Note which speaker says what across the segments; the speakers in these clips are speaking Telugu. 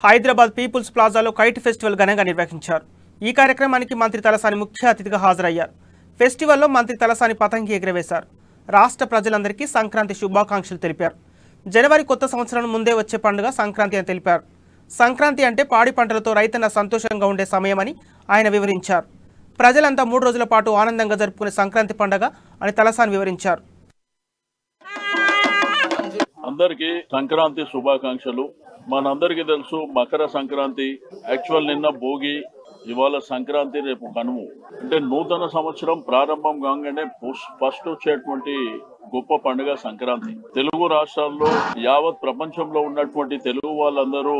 Speaker 1: హైదరాబాద్ పీపుల్స్ ప్లాజాలో కైట్ ఫెస్టివల్ ఘనంగా నిర్వహించారు. ఈ కార్యక్రమానికి మంత్రి తలసాని ముఖ్య అతిథిగా హాజరయ్యారు. ఫెస్టివల్లో మంత్రి తలసాని పతంగి ఎగురవేశారు. రాష్ట్ర ప్రజలందరికీ సంక్రాంతి శుభాకాంక్షలు తెలిపారు. జనవరి కొత్త సంవత్సరం ముందే వచ్చే పండుగ సంక్రాంతి అని తెలిపారు. సంక్రాంతి అంటే పాడి పంటలతో రైతన్న సంతోషంగా ఉండే సమయమని ఆయన వివరించారు. ప్రజలంతా 3 రోజుల పాటు ఆనందంగా జరుపుకునే సంక్రాంతి పండుగ అని తలసాని వివరించారు.
Speaker 2: అందరికీ సంక్రాంతి శుభాకాంక్షలు. మనందరికీ తెలుసు మకర సంక్రాంతి, యాక్చువల్ నిన్న భోగి, ఇవాళ సంక్రాంతి, రేపు కనుము. అంటే నూతన సంవత్సరం ప్రారంభం కాగానే ఫస్ట్ వచ్చేటువంటి గొప్ప పండుగ సంక్రాంతి. తెలుగు రాష్ట్రాల్లో యావత్ ప్రపంచంలో ఉన్నటువంటి తెలుగు వాళ్ళందరూ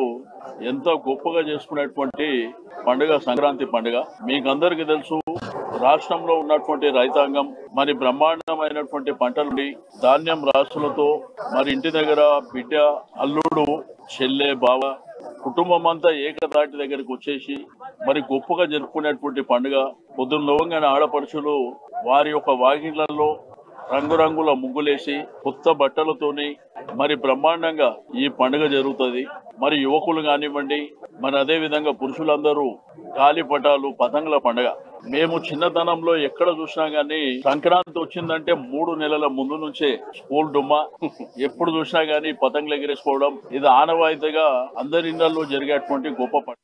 Speaker 2: ఎంత గొప్పగా చేసుకునేటువంటి పండుగ సంక్రాంతి పండుగ. మీకు అందరికీ తెలుసు రాష్ట్రంలో ఉన్నటువంటి రైతాంగం మరి బ్రహ్మాండమైనటువంటి పంటలు, ధాన్యం రాసులతో మరి ఇంటి దగ్గర బిడ్డ, అల్లుడు, చెల్లె, బావ కుటుంబం అంతా ఏకదాటి దగ్గరికి వచ్చేసి మరి గొప్పగా జరుపుకునేటువంటి పండుగ. పొద్దున్నగానే ఆడపడుచులు వారి యొక్క వాకిళ్లలో రంగురంగుల ముగ్గులేసి కొత్త బట్టలతోని మరి బ్రహ్మాండంగా ఈ పండుగ జరుగుతుంది. మరి యువకులు కానివ్వండి, మరి అదే విధంగా పురుషులందరూ గాలిపటాలు, పతంగుల పండుగ. మేము చిన్నతనంలో ఎక్కడ చూసినా గానీ సంక్రాంతి వచ్చిందంటే 3 నెలల ముందు నుంచే స్కూల్ డుమ్మా, ఎప్పుడు చూసినా గానీ పతంగులు ఎగిరేసుకోవడం, ఇది ఆనవాయితీగా అందరి ఇళ్లలో జరిగేటువంటి గొప్ప పండుగ.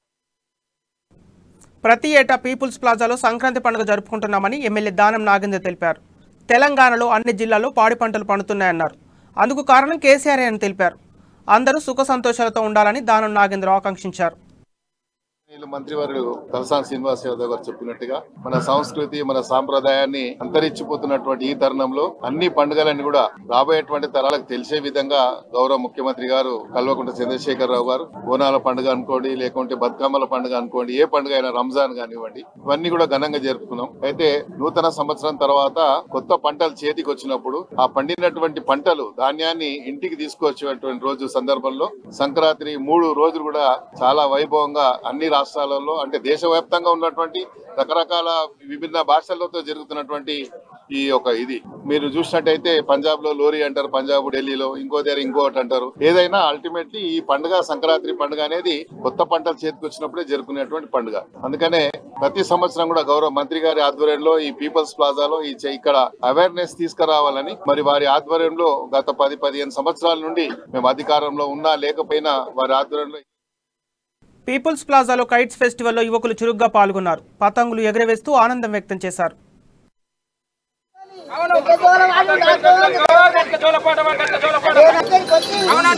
Speaker 1: ప్రతి ఏటా పీపుల్స్ ప్లాజాలో సంక్రాంతి పండుగ జరుపుకుంటున్నామని ఎమ్మెల్యే దానం నాగేంద్ర తెలిపారు. తెలంగాణలో అన్ని జిల్లాల్లో పాడి పంటలు పండుతున్నాయన్నారు. అందుకు కారణం కేసీఆర్ అని తెలిపారు. అందరూ సుఖ సంతోషాలతో ఉండాలని దానం నాగేంద్ర ఆకాంక్షించారు.
Speaker 3: మంత్రివర్యులు తలసాని శ్రీనివాస్ యాదవ్ గారు చెప్పినట్టుగా మన సంస్కృతి, మన సాంప్రదాయాన్ని అంతరించిపోతున్నటువంటి ఈ తరుణంలో అన్ని పండుగలన్నీ కూడా రాబోయేటువంటి తరాలకు తెలిసే విధంగా గౌరవ ముఖ్యమంత్రి గారు కల్వకుంట్ల చంద్రశేఖరరావు గారు బోనాల పండుగ అనుకోండి, లేకుంటే బతుకమ్మల పండుగ అనుకోండి, ఏ పండుగ అయినా రంజాన్ కానివ్వండి, ఇవన్నీ కూడా ఘనంగా జరుపుకున్నాం. అయితే నూతన సంవత్సరం తర్వాత కొత్త పంటలు చేతికి వచ్చినప్పుడు ఆ పండినటువంటి పంటలు, ధాన్యాన్ని ఇంటికి తీసుకొచ్చేటువంటి రోజు సందర్భంలో సంక్రాంతి 3 రోజులు కూడా చాలా వైభవంగా అన్ని రాష్ట్రాలలో, అంటే దేశవ్యాప్తంగా ఉన్నటువంటి రకరకాల విభిన్న భాషలతో జరుగుతున్నటువంటి ఈ ఒక ఇది మీరు చూసినట్టయితే పంజాబ్ లో లోరీ అంటారు, పంజాబ్ ఢిల్లీలో ఇంకో దగ్గర ఇంకోటి అంటారు. ఏదైనా అల్టిమేట్లీ ఈ పండుగ సంక్రాంతి పండుగ అనేది కొత్త పంటలు చేతికొచ్చినప్పుడే జరుపుకునేటువంటి పండుగ. అందుకనే ప్రతి సంవత్సరం కూడా గౌరవ మంత్రి గారి ఆధ్వర్యంలో ఈ పీపుల్స్ ప్లాజాలో ఇక్కడ అవేర్నెస్ తీసుకురావాలని మరి వారి ఆధ్వర్యంలో గత 10-15 సంవత్సరాల నుండి మేము అధికారంలో ఉన్నా లేకపోయినా వారి ఆధ్వర్యంలో
Speaker 1: పీపుల్స్ ప్లాజాలో కైట్స్ ఫెస్టివల్లో యువకులు చురుగ్గా పాల్గొన్నారు. పతంగులు ఎగరవేస్తూ ఆనందం వ్యక్తం చేశారు.
Speaker 4: అవునా